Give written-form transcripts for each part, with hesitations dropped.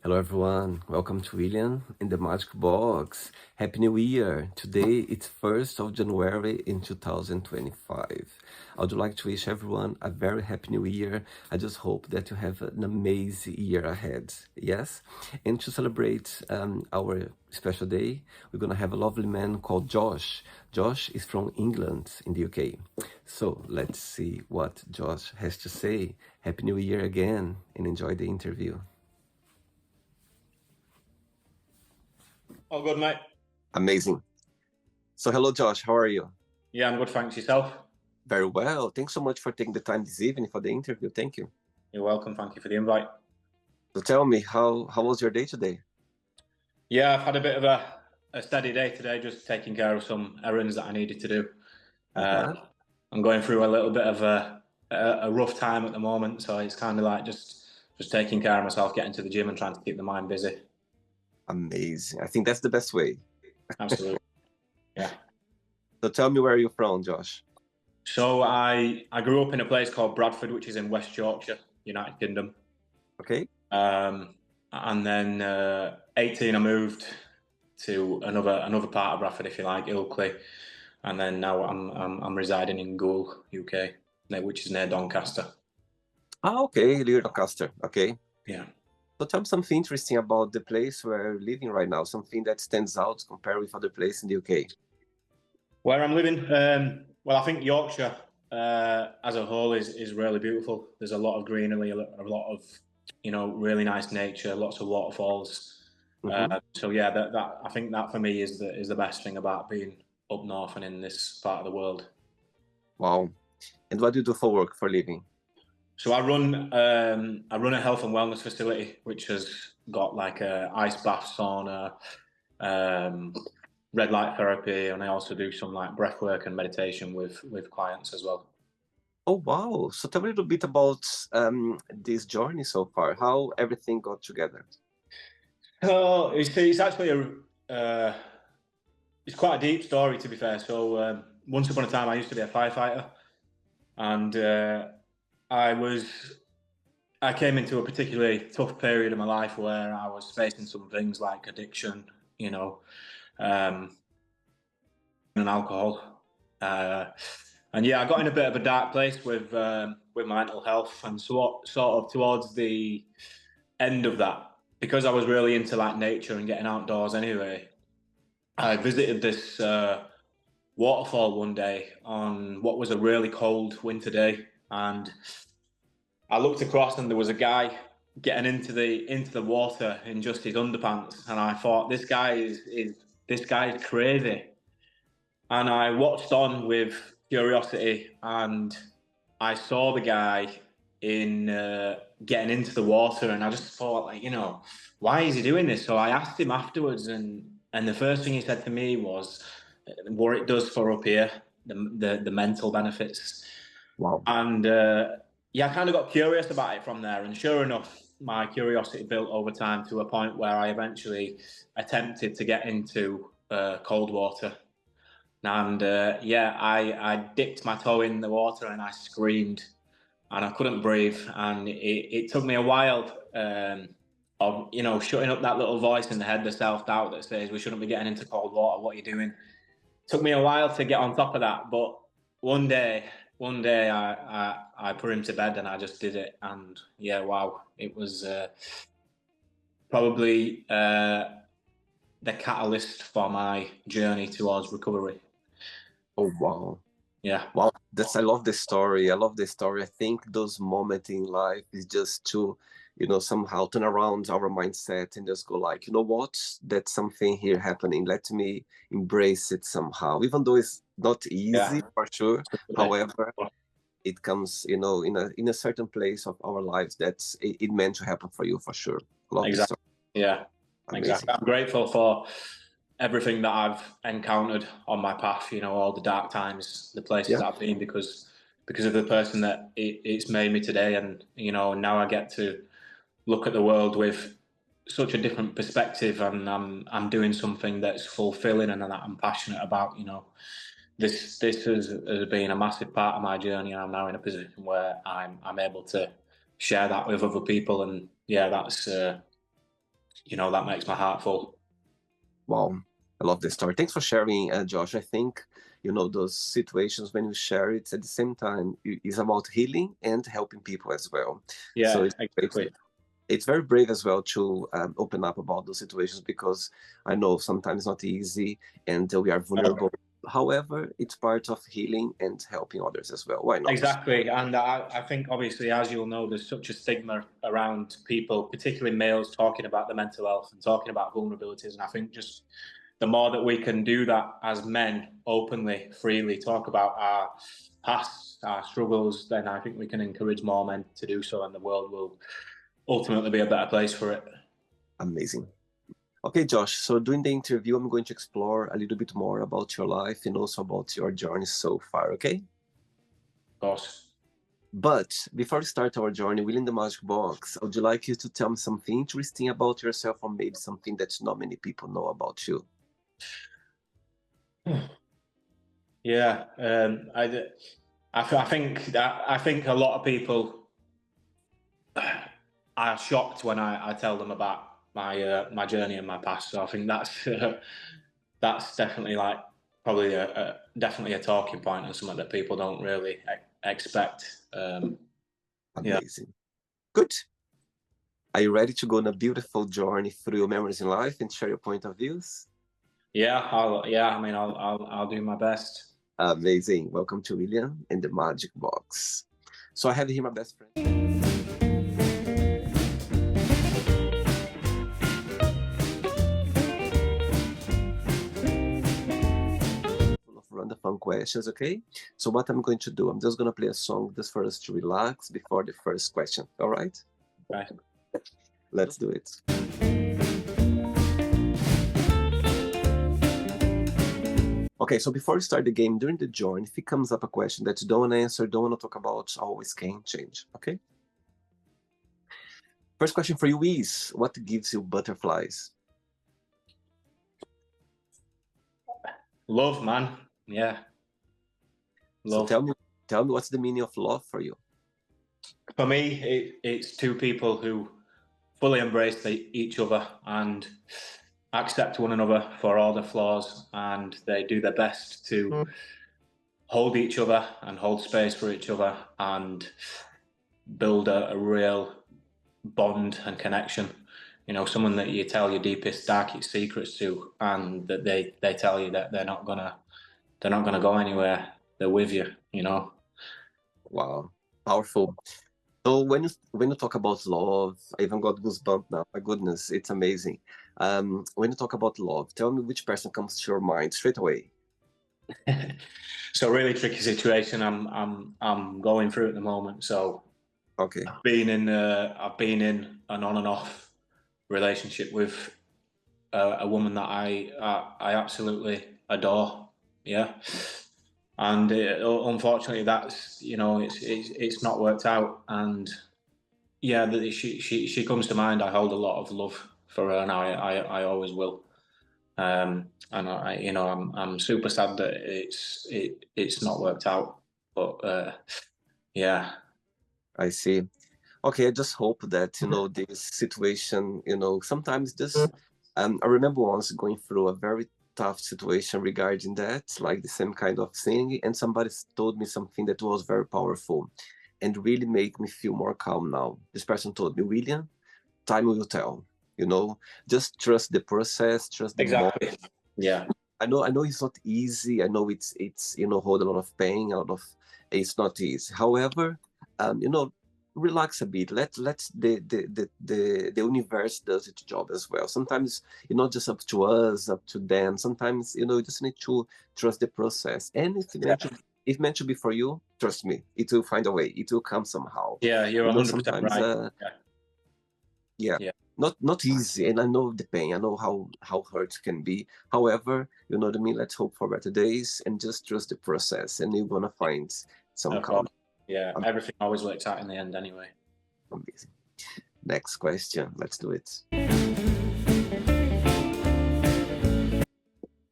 Hello everyone, welcome to William in the Magic Box. Happy New Year! Today it's 1st of January in 2025. I would like to wish everyone a very happy new year. I just hope that you have an amazing year ahead, yes? And to celebrate our special day, we're gonna have a lovely man called Josh. Josh is from England in the UK. So let's see what Josh has to say. Happy New Year again and enjoy the interview. All good, mate. Amazing. So hello, Josh. How are you? Yeah, I'm good. Thanks. Yourself? Very well. Thanks so much for taking the time this evening for the interview. Thank you. You're welcome. Thank you for the invite. So tell me, how was your day today? Yeah, I've had a bit of a steady day today, just taking care of some errands that I needed to do. I'm going through a little bit of a rough time at the moment, so it's kind of like just taking care of myself, getting to the gym and trying to keep the mind busy. Amazing. I think that's the best way. Absolutely. Yeah. So tell me, where are you from, Josh? So I grew up in a place called Bradford, which is in West Yorkshire, United Kingdom. Okay. And then 18, I moved to another part of Bradford, if you like, Ilkley, and then now I'm residing in Goole, UK, which is near Doncaster. Ah, okay, near Doncaster. Okay. Yeah. So tell me something interesting about the place where you're living right now. Something that stands out compared with other places in the UK. Where I'm living, well, I think Yorkshire as a whole is really beautiful. There's a lot of greenery, a lot of really nice nature, lots of waterfalls. So yeah, that I think that for me is the best thing about being up north and in this part of the world. Wow. And what do you do for work, for living? So I run a health and wellness facility, which has got like a ice bath, sauna, red light therapy, and I also do some like breath work and meditation with clients as well. Oh, wow. So tell me a little bit about this journey so far, how everything got together. So it's actually it's quite a deep story, to be fair. So once upon a time, I used to be a firefighter, and I came into a particularly tough period of my life where I was facing some things like addiction, and alcohol. And yeah, I got in a bit of a dark place with my mental health, and sort of towards the end of that, because I was really into like nature and getting outdoors anyway. I visited this waterfall one day on what was a really cold winter day, and I looked across and there was a guy getting into the water in just his underpants, and I thought, this guy is crazy. And I watched on with curiosity, and I saw the guy in getting into the water, and I just thought, like, why is he doing this? So I asked him afterwards, and the first thing he said to me was what it does for up here, the mental benefits. Wow. And yeah, I kind of got curious about it from there, and sure enough, my curiosity built over time to a point where I eventually attempted to get into cold water. And yeah, I dipped my toe in the water and I screamed, and I couldn't breathe. And it took me a while of shutting up that little voice in the head, the self-doubt that says we shouldn't be getting into cold water. What are you doing? It took me a while to get on top of that, but one day I put him to bed and I just did it. And yeah, wow, it was probably the catalyst for my journey towards recovery. Oh, wow. Yeah. Wow. I love this story. I love this story. I think those moments in life is just to, somehow turn around our mindset and just go like, you know what? That's something here happening. Let me embrace it somehow. Even though it's not easy for sure. However, it comes, in a certain place of our lives that's it meant to happen for you for sure. Love this story. Yeah. Amazing. Exactly. I'm grateful for everything that I've encountered on my path, all the dark times, the places I've been, because of the person that it's made me today. And, now I get to look at the world with such a different perspective, and I'm doing something that's fulfilling and that I'm passionate about. This has been a massive part of my journey, and I'm now in a position where I'm able to share that with other people. And yeah, that makes my heart full. Wow, I love this story. Thanks for sharing, Josh. I think, those situations when you share it at the same time, it's about healing and helping people as well. So Yeah, it's great. exactly. It's very brave as well to open up about those situations, because I know sometimes not easy and we are vulnerable. However, it's part of healing and helping others as well. Why not? Exactly. And I think, obviously, as you'll know, there's such a stigma around people, particularly males, talking about their mental health and talking about vulnerabilities. And I think just the more that we can do that as men, openly, freely talk about our past, our struggles, then I think we can encourage more men to do so, and the world will ultimately be a better place for it. Amazing. Okay, Josh, so during the interview, I'm going to explore a little bit more about your life and also about your journey so far, okay? Of course. But before we start our journey within the Magic Box, I would like you to tell me something interesting about yourself, or maybe something that not many people know about you. Yeah, I think a lot of people are shocked when I tell them about my journey and my past. So I think that's definitely probably definitely a talking point and something that people don't really expect. Amazing. Good. Are you ready to go on a beautiful journey through your memories in life and share your point of views? Yeah, I'll do my best. Amazing. Welcome to William and the Magic Box. So I have here my best friend. Run the fun questions, okay? So what I'm going to do, I'm just going to play a song just for us to relax before the first question, all right? Right. Let's do it. Okay, so before we start the game, during the join, if it comes up a question that you don't want to answer, don't want to talk about, always can change, okay? First question for you is, what gives you butterflies? Love, man. Yeah. So Love. tell me what's the meaning of love for you? For me, it's two people who fully embrace each other and accept one another for all their flaws, and they do their best to hold each other and hold space for each other and build a real bond and connection. Someone that you tell your deepest, darkest secrets to, and that they tell you that they're not gonna go anywhere. They're with you. Wow, powerful. So when you talk about love, I even got goosebumps now. My goodness, it's amazing. When you talk about love, tell me which person comes to your mind straight away. So really tricky situation I'm going through at the moment. So Okay. I've been in an on and off relationship with a woman that I absolutely adore. Yeah. And unfortunately, that's it's not worked out. And yeah, she comes to mind. I hold a lot of love for her, and I always will. And I'm super sad that it's not worked out. But yeah. I see. Okay, I just hope that this situation, sometimes this. I remember once going through a very tough situation regarding that, like the same kind of thing, and somebody told me something that was very powerful, and really made me feel more calm now. This person told me, William, time will tell. Just trust the process, trust the moment. Exactly. Yeah. I know it's not easy. I know it's hold a lot of pain, a lot of it's not easy. However, relax a bit. Let the universe does its job as well. Sometimes it's not just up to us, up to them. Sometimes you just need to trust the process. And if meant to be for you, trust me, it will find a way. It will come somehow. Yeah, you're 100% Sometimes right. yeah. Not easy, and I know the pain. I know how hurt it can be. However, you know what I mean. Let's hope for better days and just trust the process, and you're gonna find some calm. Yeah, everything always works out in the end, anyway. Amazing. Next question. Let's do it.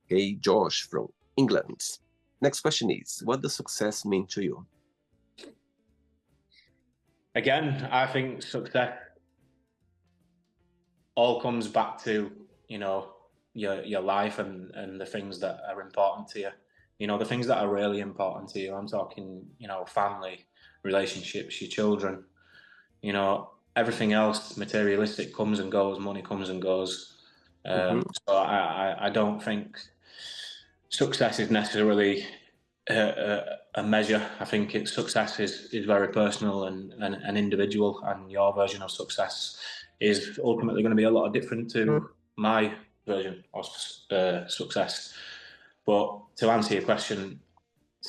Okay, Josh from England. Next question is: what does success mean to you? Again, I think success all comes back to, you know, your life and the things that are important to you. You know, the things that are really important to you. I'm talking, you know, family, relationships, your children. You know, everything else materialistic comes and goes. Money comes and goes. Hmm. So I don't think success is necessarily a measure. I think success is very personal and individual, and your version of success is ultimately going to be a lot different to my version of success. But to answer your question,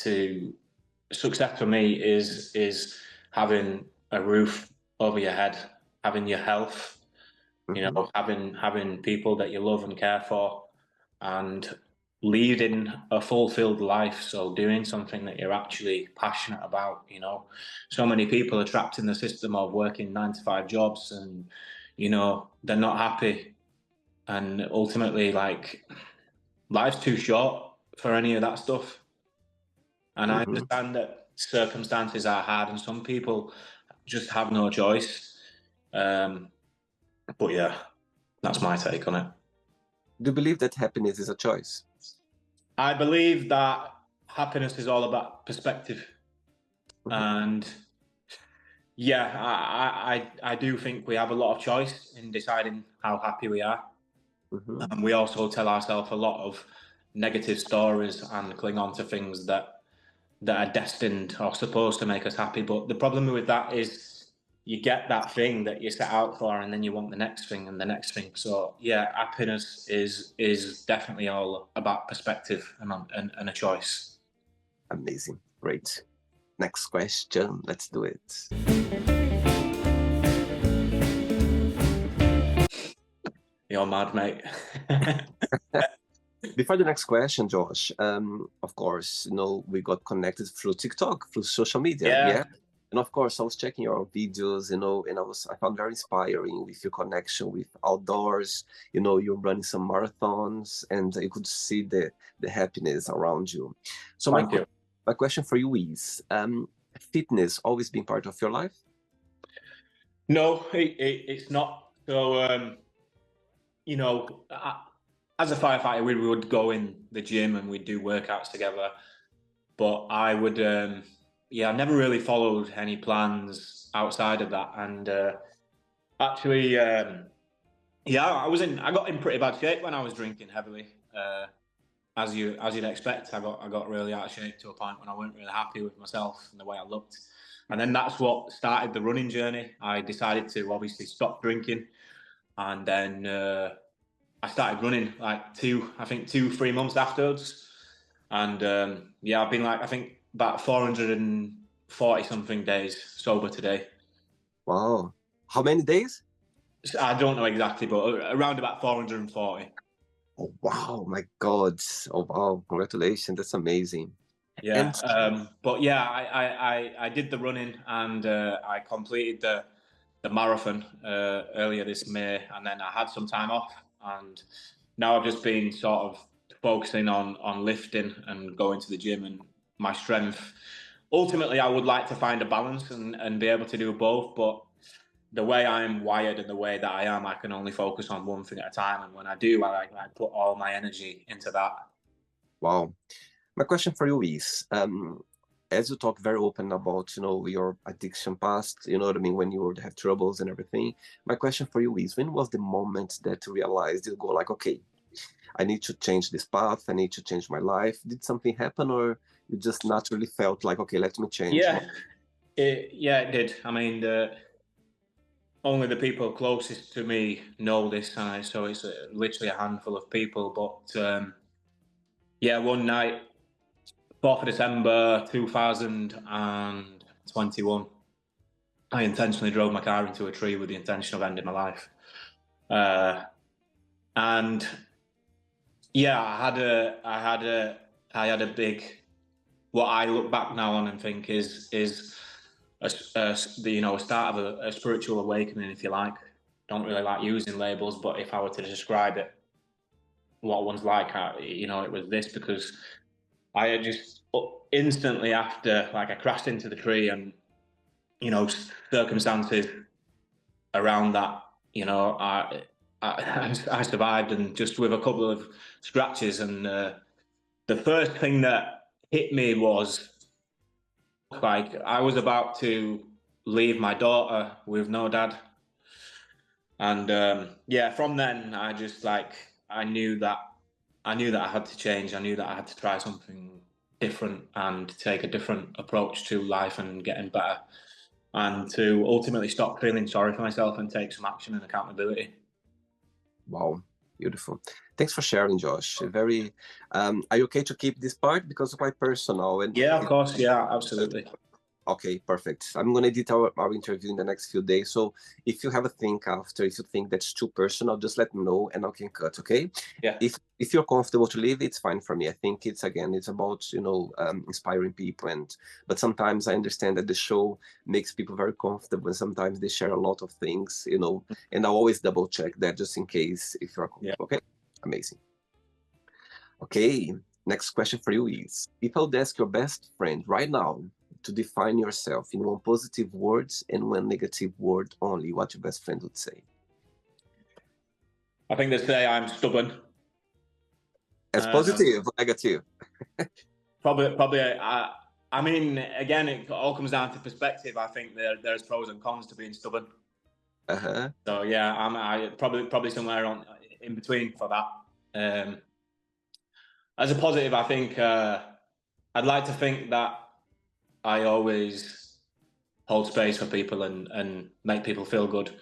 to success for me is having a roof over your head, having your health, you Hmm. know, having people that you love and care for, and leading a fulfilled life. So doing something that you're actually passionate about. You know, so many people are trapped in the system of working 9 to 5 jobs, and you know they're not happy, and ultimately, like, life's too short for any of that stuff. And I Hmm. understand that circumstances are hard, and some people just have no choice. Um, but yeah, that's my take on it. Do you believe that happiness is a choice? I believe that happiness is all about perspective, Hmm. and yeah, I do think we have a lot of choice in deciding how happy we are, Hmm. and we also tell ourselves a lot of negative stories and cling on to things that are destined or supposed to make us happy. But the problem with that is you get that thing that you set out for, and then you want the next thing and the next thing. So yeah, happiness is definitely all about perspective and a choice. Amazing. Great. Next question. Let's do it. You're mad, mate. Before the next question, Josh, of course, we got connected through TikTok, through social media, Yeah, yeah? And of course, I was checking your videos, and I found very inspiring with your connection with outdoors. You're running some marathons, and you could see the happiness around you. So thank you. my question for you is, fitness always been part of your life? No, it's not. So you know, as a firefighter, we would go in the gym and we'd do workouts together. But I would, yeah, I never really followed any plans outside of that. And actually, yeah, I got in pretty bad shape when I was drinking heavily. As you'd expect, I got really out of shape to a point when I weren't really happy with myself and the way I looked. And then that's what started the running journey. I decided to obviously stop drinking, and then I started running like 2, 3 months afterwards. And yeah, I've been like, I think about 440 something days sober today. Wow. How many days? I don't know exactly, but around about 440. Oh, wow, my God. Oh, wow. Congratulations. That's amazing. And Yeah, but yeah, I did the running, and I completed the marathon earlier this May, and then I had some time off, and now I've just been sort of focusing on lifting and going to the gym and my strength. Ultimately, I would like to find a balance and be able to do both, but the way I'm wired and the way that I am, I can only focus on one thing at a time, and when I do, I put all my energy into that. wow. My question for you is, as you talk very open about, your addiction past, you know what I mean, when you would have troubles and everything. My question for you is, when was the moment that you realized you go like, okay, I need to change this path, I need to change my life? Did something happen, or you just naturally felt like, okay, let me change my... Yeah, it did. I mean, only the people closest to me know this, so it's literally a handful of people. But yeah, one night, 4th of December 2021, I intentionally drove my car into a tree with the intention of ending my life. Uh, and yeah, I had a big. What I look back now on and think is a start of a spiritual awakening, if you like. Don't really like using labels, but if I were to describe it, what one's like, it was this, because I had just instantly after, like, I crashed into the tree, and circumstances around that, you know, I survived, and just with a couple of scratches. And the first thing that hit me was like I was about to leave my daughter with no dad, and yeah, from then I just like I knew that I had to change. I knew that I had to try something different and take a different approach to life and getting better, and to ultimately stop feeling sorry for myself and take some action and accountability. Wow, beautiful. Thanks for sharing, Josh. Very. Are you okay to keep this part because it's quite personal and Yeah, of course. Yeah, absolutely. okay, perfect. I'm gonna edit our interview in the next few days. So if you have a think after, if you think that's too personal, just let me know and I can cut. Okay. Yeah. If you're comfortable to leave, it's fine for me. I think it's again, it's about inspiring people, and but sometimes I understand that the show makes people very comfortable, and sometimes they share a lot of things, and I always double check that just in case if you're Yeah. comfortable. Okay, amazing. Okay, next question for you is: if I would ask your best friend right now to define yourself in one positive word and one negative word only, what your best friend would say? I think they say I'm stubborn. As positive or negative? Probably. I mean, again, it all comes down to perspective. I think there's pros and cons to being stubborn. Uh-huh. So yeah, I probably somewhere on in between for that. As a positive, I think I'd like to think that I always hold space for people and make people feel good,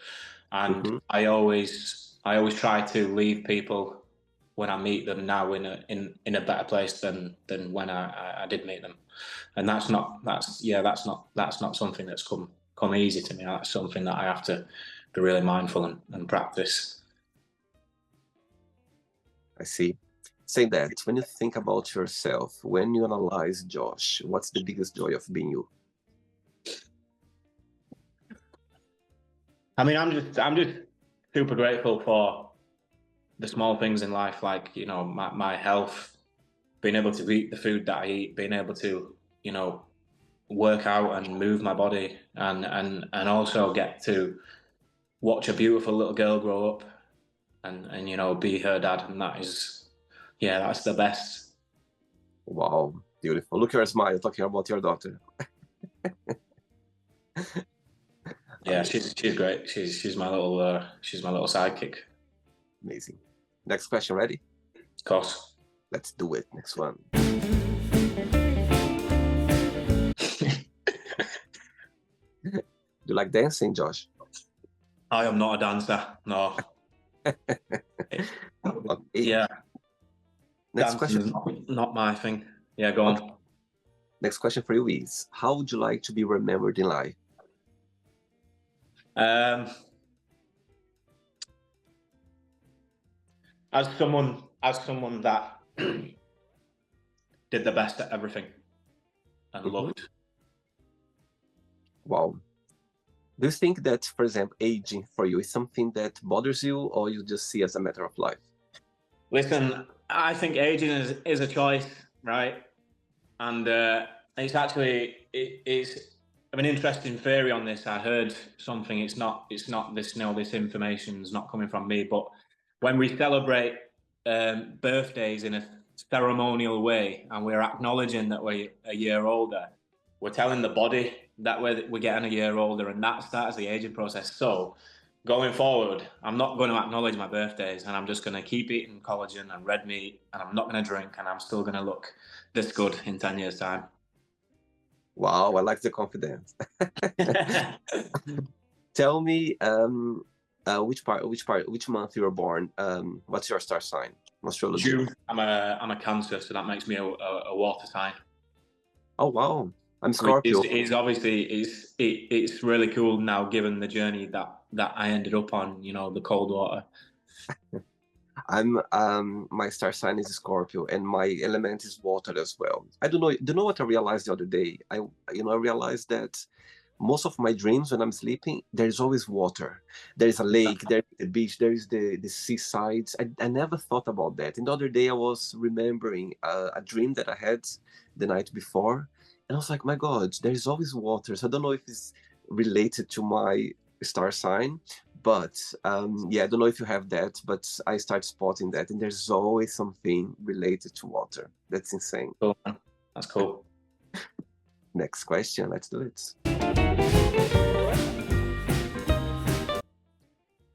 and Mm-hmm. I always try to leave people when I meet them now in a better place than when I did meet them, and that's not something that's come easy to me. That's something that I have to be really mindful and practice. I see. Say that when you think about yourself, when you analyze Josh, what's the biggest joy of being you? I mean, I'm just super grateful for the small things in life, like my health, being able to eat the food that I eat, being able to you know work out and move my body, and also get to watch a beautiful little girl grow up and be her dad, and that is, yeah, that's the best. Wow, beautiful. Look at your smile talking about your daughter. Yeah, Amazing. she's great. She's my little sidekick. Amazing. Next question, ready? Of course. Let's do it. Next one. Do you like dancing, Josh? I am not a dancer. No. Okay. Yeah, Next dancing question. is not my thing. Yeah, go Okay. on. Next question for you is: how would you like to be remembered in life? Um, as someone that did the best at everything and Mhm. loved. Wow. Do you think that, for example, aging for you is something that bothers you, or you just see as a matter of life? Listen, I think aging is a choice, right? And it's an interesting theory on this. I heard something. It's not this. No, this information's not coming from me. But when we celebrate birthdays in a ceremonial way, and we're acknowledging that we're a year older, we're telling the body that we're getting a year older, and that starts the aging process. So going forward, I'm not going to acknowledge my birthdays, and I'm just going to keep eating collagen and red meat, and I'm not going to drink, and I'm still going to look this good in 10 years' time. Wow, I like the confidence. Tell me, which month you were born? What's your star sign? Astrology. June. I'm a Cancer, so that makes me a water sign. Oh wow, I'm Which Scorpio. is obviously it's really cool now, given the journey that I ended up on. The cold water. I'm my star sign is Scorpio, and my element is water as well. I don't know. Do you know what I realized the other day? I realized that most of my dreams when I'm sleeping, there's always water. There is a lake, there is the beach, there is the seaside. I never thought about that. And the other day I was remembering a dream that I had the night before, and I was like, my God, there is always water. So I don't know if it's related to my star sign, But yeah, I don't know if you have that, but I start spotting that, and there's always something related to water. That's insane. Cool, man. That's cool. Next question, let's do it.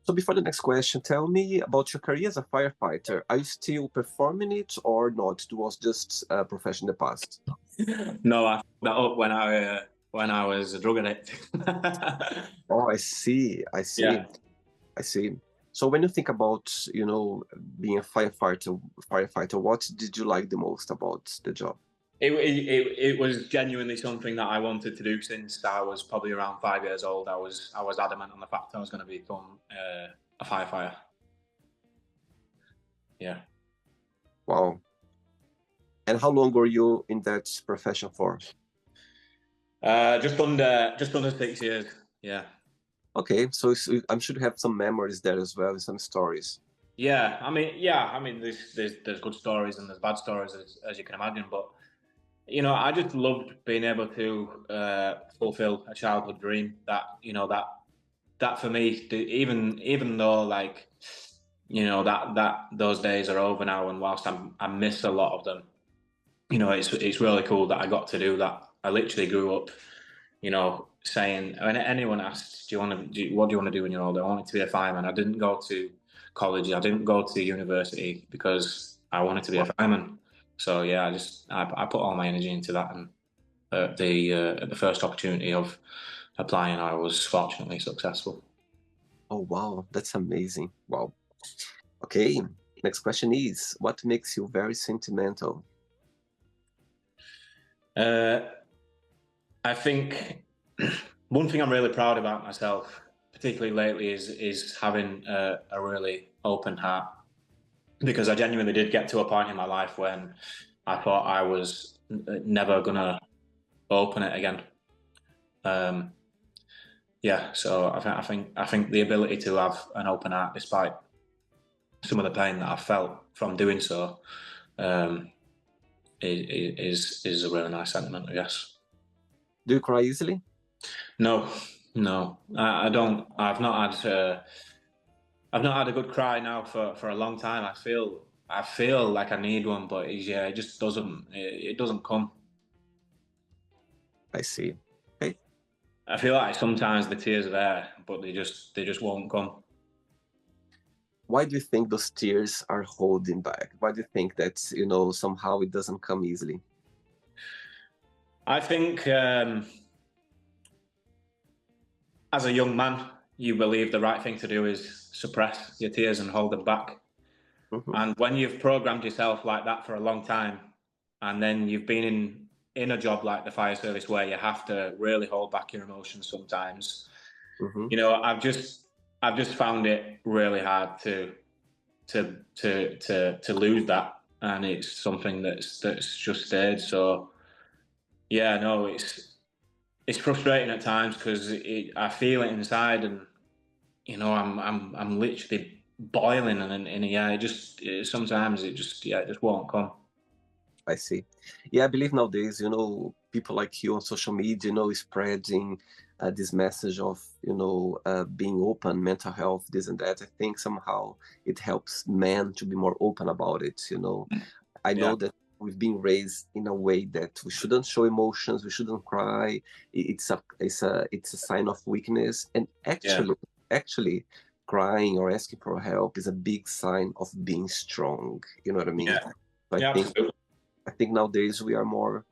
So before the next question, tell me about your career as a firefighter. Are you still performing it or not? It was just a profession in the past. No, I fucked that up when I was a drug addict. Oh, I see. I see. Yeah. I see. So when you think about, being a firefighter, what did you like the most about the job? It was genuinely something that I wanted to do since I was probably around 5 years old. I was adamant on the fact I was going to become a firefighter. Yeah. Wow. And how long were you in that profession for? Just under 6 years. Yeah. Okay, so I'm sure you have some memories there as well, and some stories. Yeah. I mean, there's good stories and there's bad stories as you can imagine, but I just loved being able to fulfill a childhood dream. That for me, even though like that those days are over now, and whilst I miss a lot of them, it's really cool that I got to do that. I literally grew up, saying when anyone asked, what do you want to do when you're older? I wanted to be a fireman. I didn't go to college. I didn't go to university because I wanted to be a fireman. So yeah, I put all my energy into that, and at the first opportunity of applying, I was fortunately successful. Oh, wow, that's amazing. Wow. Okay, next question is, what makes you very sentimental? I think one thing I'm really proud about myself, particularly lately, is having a really open heart, because I genuinely did get to a point in my life when I thought I was never gonna open it again. Yeah, so I think the ability to have an open heart, despite some of the pain that I felt from doing so, is a really nice sentiment, I guess. Do you cry easily? No, no, I don't. I've not had a good cry now for a long time. I feel like I need one, but it just doesn't. It doesn't come. I see. Okay. I feel like sometimes the tears are there, but they just won't come. Why do you think those tears are holding back? Why do you think that, somehow it doesn't come easily? I think as a young man, you believe the right thing to do is suppress your tears and hold them back. Mhm. And when you've programmed yourself like that for a long time, and then you've been in a job like the fire service where you have to really hold back your emotions sometimes, Mhm. I've just found it really hard to lose that, and it's something that's just stayed. So yeah, no, it's frustrating at times because I feel it inside, and I'm literally boiling, and yeah, sometimes it just won't come. I see. Yeah, I believe nowadays, people like you on social media, spreading this message of, being open, mental health, this and that. I think somehow it helps men to be more open about it. I Yeah, know that we've been raised in a way that we shouldn't show emotions, we shouldn't cry. It's a sign of weakness, and yeah, actually, crying or asking for help is a big sign of being strong. You know what I mean? yeah, So yeah, absolutely. I think nowadays we are more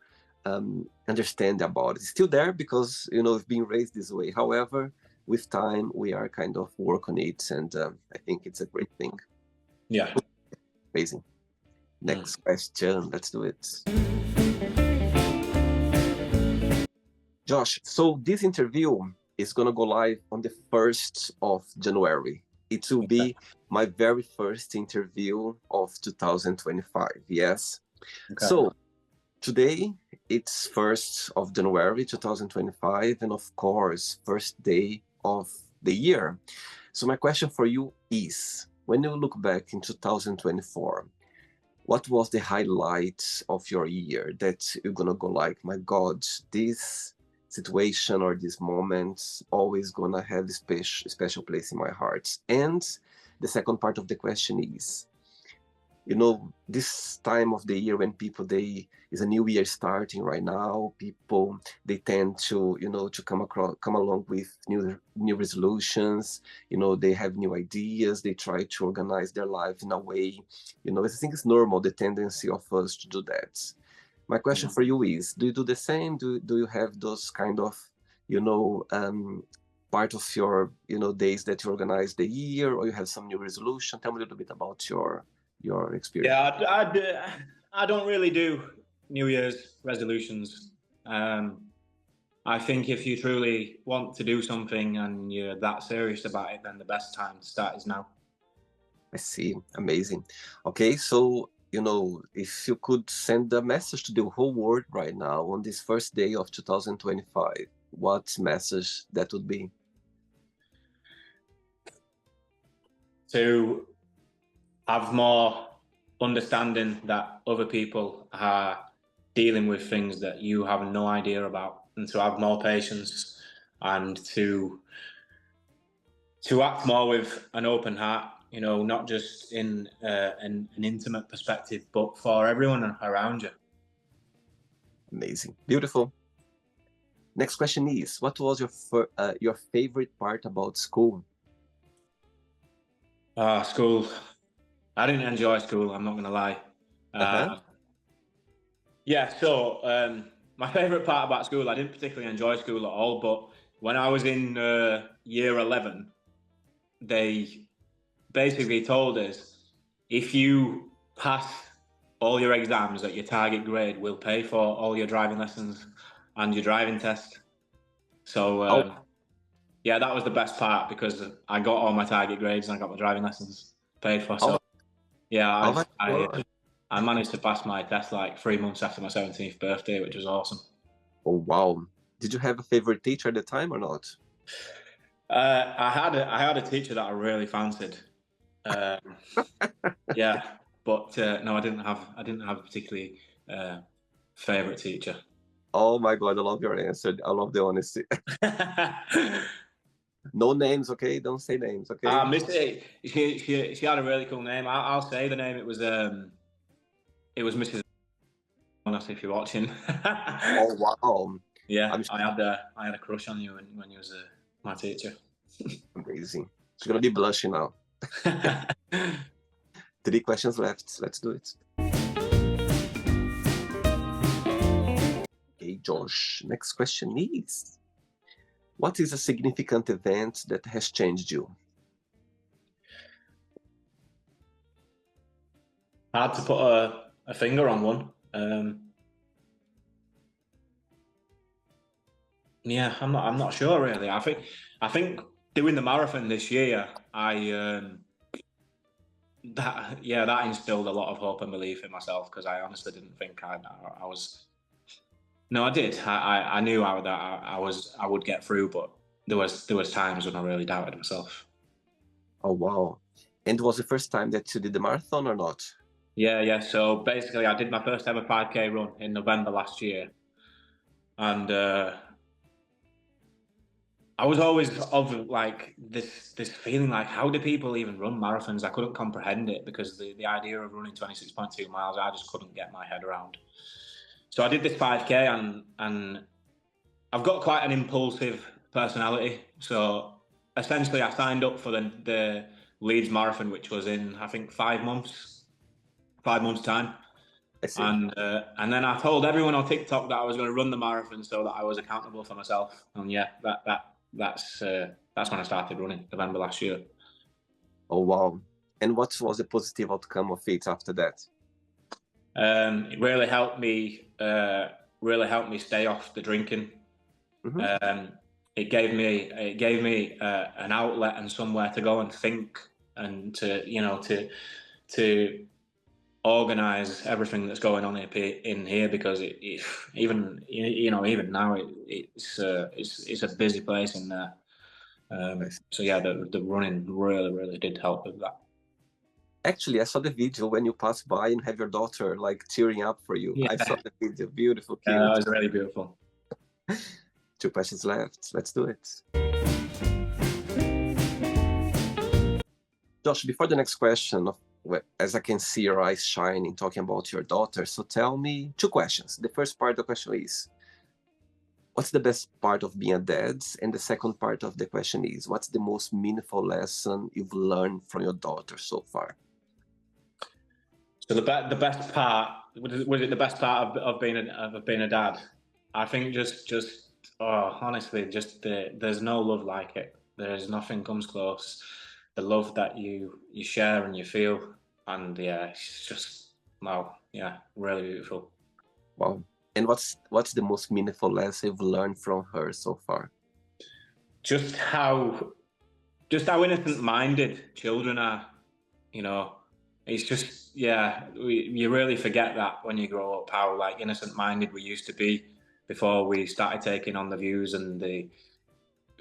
understanding about it. It's still there because we've been raised this way. However, with time we are kind of work on it, and I think it's a great thing. Yeah. Amazing. Mm. Next question. Let's do it. Josh, so this interview is gonna go live on the 1st of January. It will be my very first interview of 2025. Yes. Okay. So today it's 1st of January 2025, and of course, first day of the year. So my question for you is, when you look back in 2024, what was the highlight of your year that you're gonna go like, my God, this situation or this moment always gonna have a special place in my heart. And the second part of the question is, this time of the year when people, they is a new year starting right now, people, they tend to, to come along with new resolutions. They have new ideas, they try to organize their life in a way. I think it's normal, the tendency of us to do that. My question for you is, do you do the same? Do you have those kind of, part of your, days that you organize the year, or you have some new resolution? Tell me a little bit about your experience. Yeah, I don't really do New Year's resolutions. I think if you truly want to do something and you're that serious about it, then the best time to start is now. I see. Amazing. Okay, so if you could send a message to the whole world right now on this first day of 2025, what message that would be? To have more understanding that other people are dealing with things that you have no idea about, and to have more patience, and to act more with an open heart, not just in an intimate perspective, but for everyone around you. Amazing. Beautiful. Next question is, what was your favorite part about school? School. I didn't enjoy school, I'm not going to lie. Yeah, so my favorite part about school, I didn't particularly enjoy school at all, but when I was in year 11, they basically told us, if you pass all your exams at your target grade, we'll pay for all your driving lessons and your driving test. So yeah, that was the best part, because I got all my target grades and I got my driving lessons paid for. So yeah, I managed to pass my test like 3 months after my 17th birthday, which was awesome. Oh, wow. Did you have a favorite teacher at the time or not? I had a teacher that I really fancied. Yeah, but no, I didn't have a particularly favorite teacher. Oh my God, I love your answer. I love the honesty. No names, okay? Don't say names, okay? Missy, she had a really cool name. I'll say the name. It was Mrs. If you're watching. Oh wow! Yeah, I had a crush on you when you was my teacher. Amazing. She's gonna be blushing now. 3 questions left. Let's do it. Okay, Josh. Next question is, what is a significant event that has changed you? Hard to put a finger on one. Yeah, I'm not sure really. I think doing the marathon this year, that instilled a lot of hope and belief in myself, because I honestly didn't think I was. No, I did. I knew I would get through, but there was times when I really doubted myself. Oh wow! And was the first time that you did the marathon or not? Yeah. So basically, I did my first ever 5K run in November last year, and I was always of like this feeling like, how do people even run marathons? I couldn't comprehend it, because the idea of running 26.2 miles, I just couldn't get my head around. So I did this 5K, and I've got quite an impulsive personality. So essentially, I signed up for the Leeds Marathon, which was in, I think, 5 months time. And then I told everyone on TikTok that I was going to run the marathon, so that I was accountable for myself. And yeah, that's when I started running, November last year. Oh wow! And what was the positive outcome of it after that? It really helped me. Stay off the drinking. Mm-hmm. It gave me an outlet and somewhere to go and think, and to organize everything that's going on in here, because even now it's a busy place in there. So yeah, the running really did help with that. Actually, I saw the video when you passed by and have your daughter like tearing up for you. Yeah. I saw the video. Beautiful kid. Yeah, that was really beautiful. 2 questions left. Let's do it. Josh, before the next question, as I can see your eyes shining talking about your daughter, so tell me 2 questions. The first part of the question is, what's the best part of being a dad? And the second part of the question is, what's the most meaningful lesson you've learned from your daughter so far? So the best part, was it the best part of being a dad? I think honestly, there's no love like it. There's nothing comes close. The love that you share and you feel, and yeah, it's just wow, yeah, really beautiful. Wow. And what's the most meaningful lesson you've learned from her so far? Just how innocent-minded children are. You know, it's just you really forget that when you grow up, how like innocent-minded we used to be before we started taking on the views and the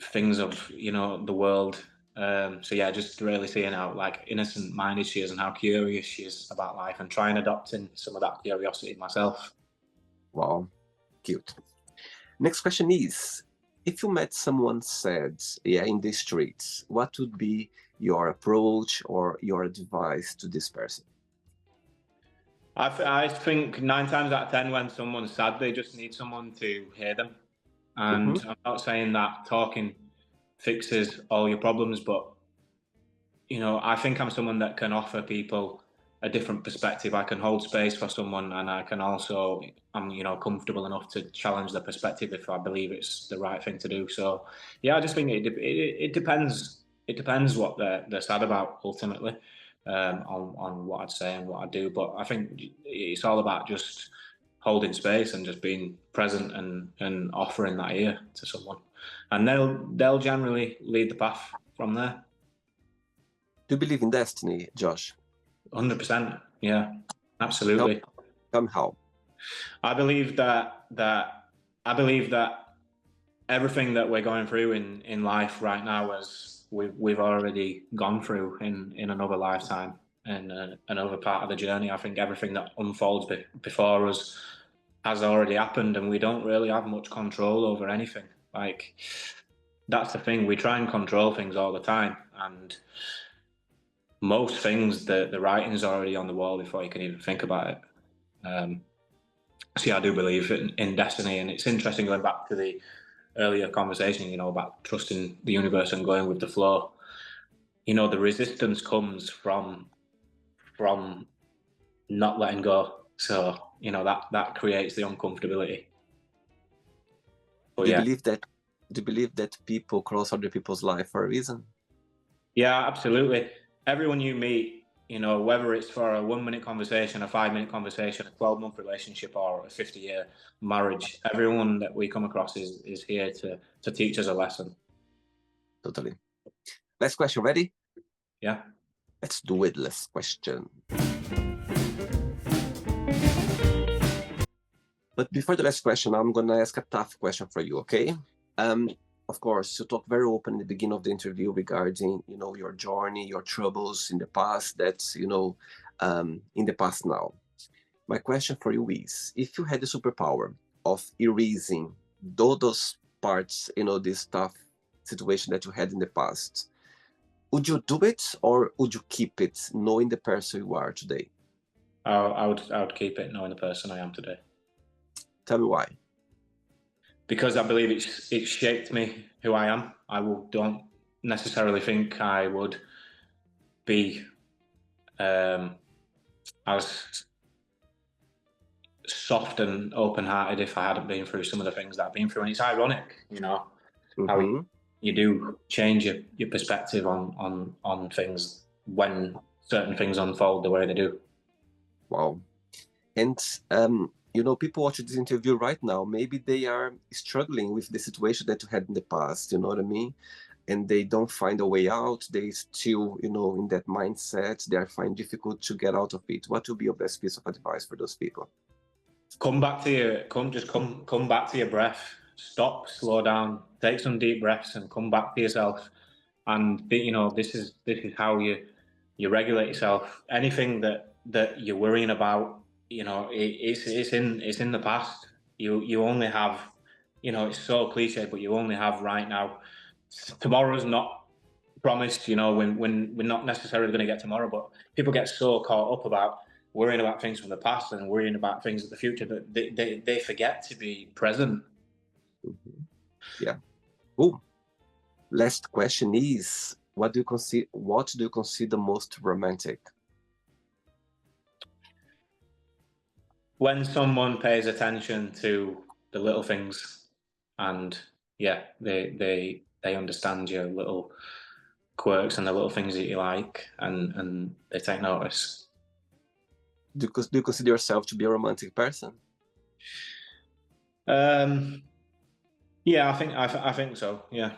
things of the world. So yeah, just really seeing how like innocent-minded she is and how curious she is about life, and trying adopting some of that curiosity myself. Wow, cute. Next question is, if you met someone sad, in the streets, what would be your approach or your advice to this person? I think 9 times out of 10, when someone's sad, they just need someone to hear them. And I'm not saying that talking fixes all your problems, but I think I'm someone that can offer people a different perspective. I can hold space for someone, and I can also, I'm comfortable enough to challenge the perspective if I believe it's the right thing to do. So yeah, I just think it depends. It depends what they're sad about ultimately, on what I'd say and what I do. But I think it's all about just holding space and just being present and offering that ear to someone, and they'll generally lead the path from there. Do you believe in destiny, Josh? 100%. Yeah, absolutely. Somehow. I believe that everything that we're going through in life right now, as we've already gone through in another lifetime and another part of the journey. I think everything that unfolds before us has already happened, and we don't really have much control over anything. Like, that's the thing. We try and control things all the time, and most things, the writing's already on the wall before you can even think about it. So yeah, I do believe in destiny, and it's interesting going back to the earlier conversation, about trusting the universe and going with the flow. The resistance comes from not letting go. So that creates the uncomfortability. But do you believe that people cross other people's life for a reason? Yeah, absolutely. Everyone you meet, whether it's for a 1-minute conversation, a 5-minute conversation, a 12-month relationship, or a 50-year marriage, everyone that we come across is here to teach us a lesson. Totally. Last question, ready? Yeah. Let's do it. Last question. But before the last question, I'm going to ask a tough question for you, okay? Of course, you talked very open in the beginning of the interview regarding, your journey, your troubles in the past, that's, in the past now. My question for you is, if you had the superpower of erasing those parts, this tough situation that you had in the past, would you do it, or would you keep it knowing the person you are today? I would keep it knowing the person I am today. Tell me why. Because I believe it shaped me who I am. Don't necessarily think I would be as soft and open-hearted if I hadn't been through some of the things that I've been through. And it's ironic, how you do change your perspective on things when certain things unfold the way they do. Wow. And people watching this interview right now, maybe they are struggling with the situation that you had in the past, you know what I mean? And they don't find a way out. They still, in that mindset, they are finding difficult to get out of it. What would be your best piece of advice for those people? Come back to your breath. Stop, slow down, take some deep breaths, and come back to yourself. And this is how you regulate yourself. Anything that you're worrying about, it's in the past. You only have, you know, it's so cliche, but you only have right now. Tomorrow's not promised, you know, when we're not necessarily going to get tomorrow, but people get so caught up about worrying about things from the past and worrying about things of the future that they forget to be present. Mhm. Yeah. Oh, last question is, what do you consider most romantic? When someone pays attention to the little things, and yeah, they understand your little quirks and the little things that you like, and they take notice. Do you consider yourself to be a romantic person? Um, yeah, I think so. Yeah,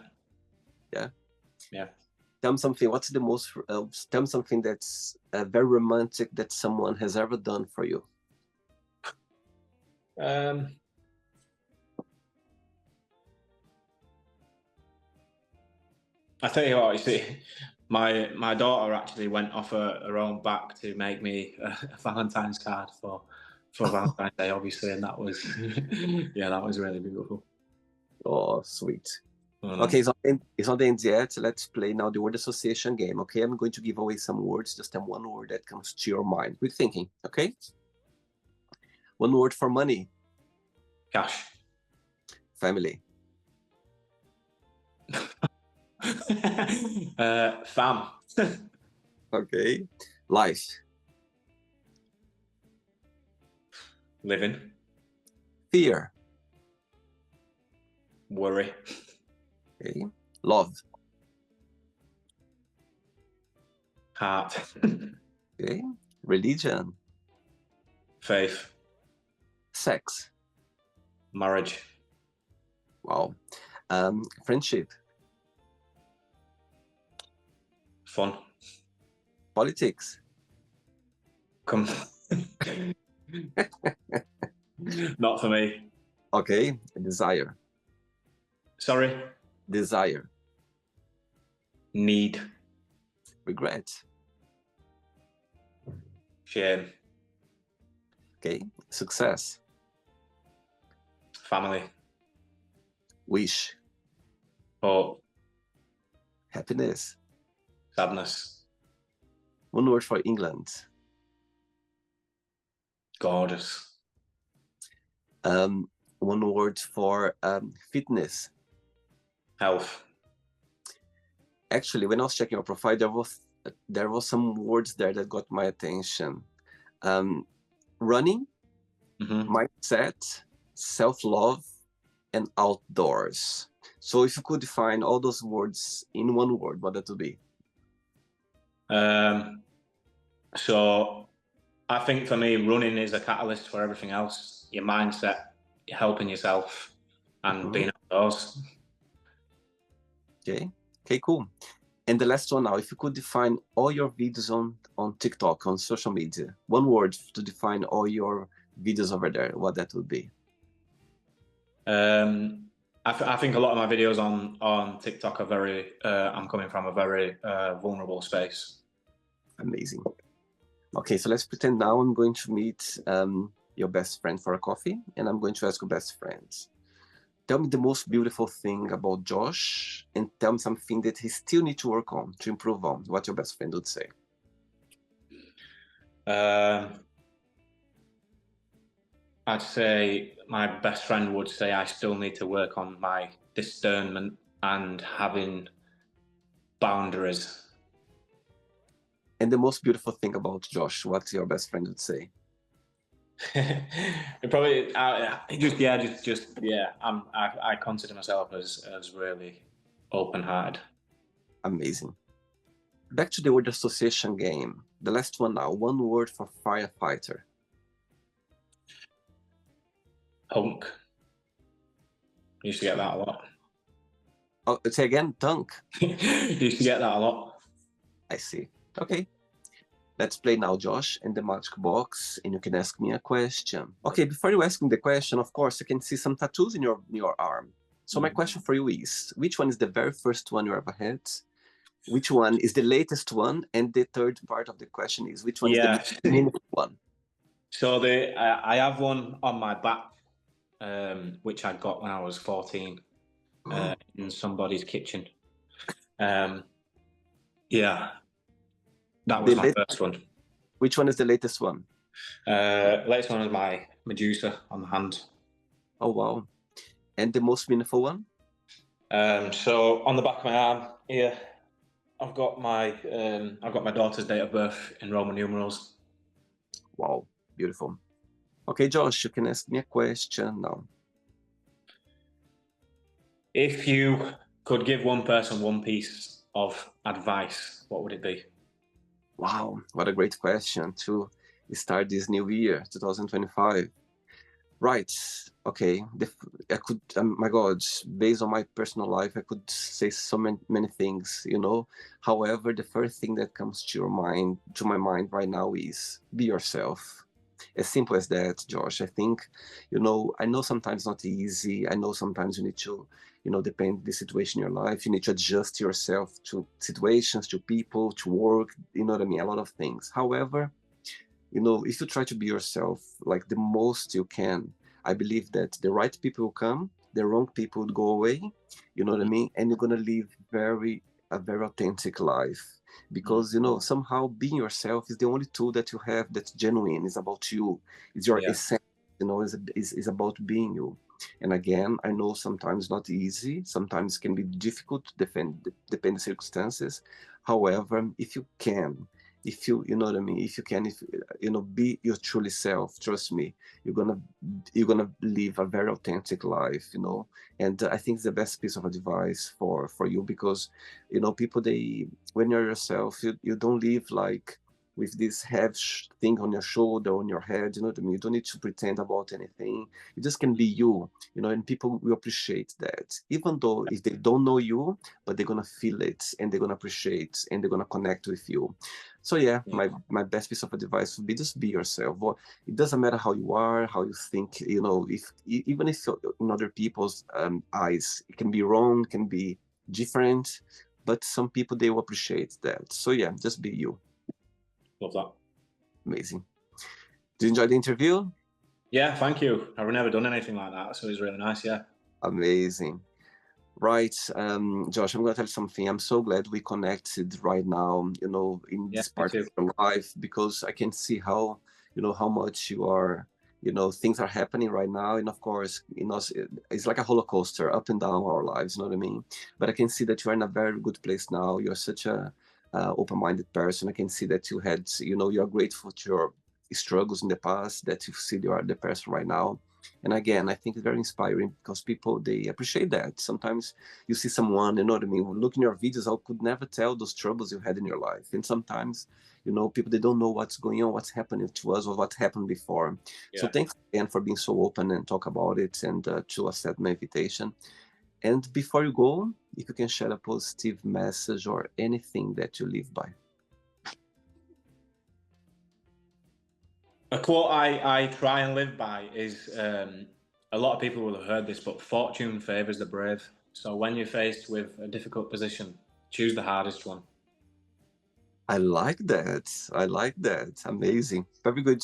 Yeah. yeah. Tell me something. What's the most? Tell me something that's very romantic that someone has ever done for you. Um, I tell you what, you see, my daughter actually went off her own back to make me a Valentine's card for Valentine's Day, obviously, and that was yeah, that was really beautiful. Oh, sweet. I know. Okay, it's not the end yet. Let's play now the word association game. Okay, I'm going to give away some words. Just tell one word that comes to your mind. Quick thinking. Okay. One word for money. Cash. Family. Fam. Okay. Life. Living. Fear. Worry. Okay. Love. Heart. Okay. Religion. Faith. Sex. Marriage. Wow. Friendship. Fun. Politics. Come. Not for me. Okay. Desire. Sorry. Desire. Need. Regret. Shame. Okay. Success. Family. Wish. Hope. Happiness. Sadness. One word for England. Gorgeous. One word for fitness. Health. Actually, when I was checking your profile, there was some words there that got my attention. Running, mindset, self-love, and outdoors. So if you could define all those words in one word, what that would be? So I think for me, running is a catalyst for everything else. Your mindset, helping yourself, and being outdoors. Okay, cool. And the last one now, if you could define all your videos on TikTok, on social media, one word to define all your videos over there, what that would be? I think a lot of my videos on TikTok are very, I'm coming from a very vulnerable space. Amazing. Okay, so let's pretend now I'm going to meet your best friend for a coffee, and I'm going to ask your best friend. Tell me the most beautiful thing about Josh, and tell me something that he still needs to work on, to improve on, what your best friend would say. I'd say my best friend would say I still need to work on my discernment and having boundaries. And the most beautiful thing about Josh, what your best friend would say? Probably I consider myself as really open-hearted. Amazing. Back to the word association game. The last one now. One word for firefighter. Hunk. Used to get that a lot. Oh, say again, tunk. Used to get that a lot. I see. Okay. Let's play now, Josh, in the magic box, and you can ask me a question. Okay, before you ask me the question, of course, you can see some tattoos in your arm. So my question for you is, which one is the very first one you ever had? Which one is the latest one? And the third part of the question is, which one is the most meaningful one? So I have one on my back, which I got when I was 14 in somebody's kitchen. Yeah, that was my first one. Which one is the latest one? Latest one is my Medusa on the hand. Oh wow! And the most meaningful one? So on the back of my arm here, I've got my daughter's date of birth in Roman numerals. Wow, beautiful. Okay, Josh, you can ask me a question now. If you could give one person one piece of advice, what would it be? Wow, what a great question to start this new year, 2025. Right. Okay. I could, my God, based on my personal life, I could say so many things, you know. However, the first thing that comes to my mind right now is be yourself. As simple as that, Josh. I think, you know, I know sometimes not easy. I know sometimes you need to, you know, depend the situation in your life. You need to adjust yourself to situations, to people, to work. You know what I mean? A lot of things. However, you know, if you try to be yourself like the most you can, I believe that the right people will come, the wrong people would go away. You know what I mean? And you're gonna live a very authentic life because you know somehow being yourself is the only tool that you have that's genuine. It's about you. It's your essence. You know, is about being you. And again, I know sometimes not easy. Sometimes it can be difficult to depend the circumstances. However, if you can, if you know what I mean, if you can, if you know, be your truly self, trust me, you're gonna live a very authentic life, you know. And I think it's the best piece of advice for you because you know people, they, when you're yourself, you don't live like with this heavy thing on your shoulder, on your head, you know what I mean. You don't need to pretend about anything. You just can be you, you know, and people will appreciate that, even though if they don't know you, but they're gonna feel it and they're gonna appreciate and they're gonna connect with you. So yeah, my best piece of advice would be just be yourself. Well, it doesn't matter how you are, how you think, you know, if even if in other people's eyes it can be wrong, can be different, but some people, they will appreciate that. So yeah, just be you. Love that. Amazing. Did you enjoy the interview? Yeah, thank you. I've never done anything like that, so it was really nice. Yeah. Amazing. Right, Josh, I'm gonna tell you something. I'm so glad we connected right now, you know, in this part of your life, because I can see how, you know, how much you are, you know, things are happening right now. And of course, you know, it's like a roller coaster, up and down our lives, you know what I mean? But I can see that you're in a very good place now. You're such a open-minded person. I can see that you had, you know, you're grateful to your struggles in the past, that you see you are the person right now. And again, I think it's very inspiring because people, they appreciate that. Sometimes you see someone, you know what I mean, look in your videos, I could never tell those troubles you had in your life. And sometimes, you know, people, they don't know what's going on, what's happening to us or what happened before. So thanks again for being so open and talk about it and to accept my invitation. And before you go, if you can share a positive message or anything that you live by. A quote I try and live by is, a lot of people will have heard this, but fortune favors the brave. So when you're faced with a difficult position, choose the hardest one. I like that. I like that. Amazing. Very good.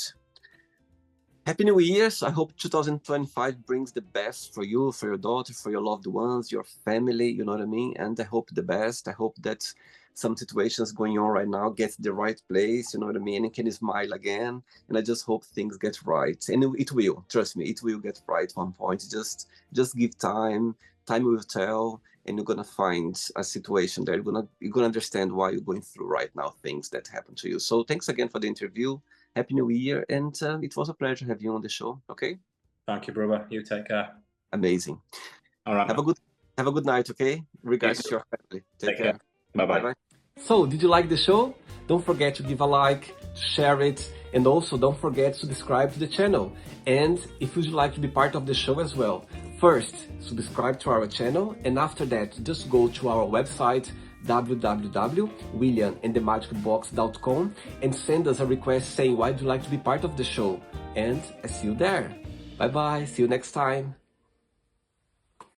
Happy New Year's. I hope 2025 brings the best for you, for your daughter, for your loved ones, your family, you know what I mean? And I hope the best. I hope that some situations going on right now get the right place, you know what I mean? And can smile again. And I just hope things get right. And it will, trust me, it will get right at one point. Just give time. Time will tell, and you're gonna find a situation there. You're gonna understand why you're going through right now things that happen to you. So thanks again for the interview. Happy New Year, and it was a pleasure having you on the show. Okay. Thank you, brother. You take care. Amazing. All right. Have a good night. Okay. Regards to your family. Take care. Bye-bye. So, did you like the show? Don't forget to give a like, to share it, and also don't forget to subscribe to the channel. And if you'd like to be part of the show as well, first, subscribe to our channel, and after that, just go to our website, www.williamandthemagicbox.com, and send us a request saying why you'd like to be part of the show. And I see you there. Bye bye, see you next time.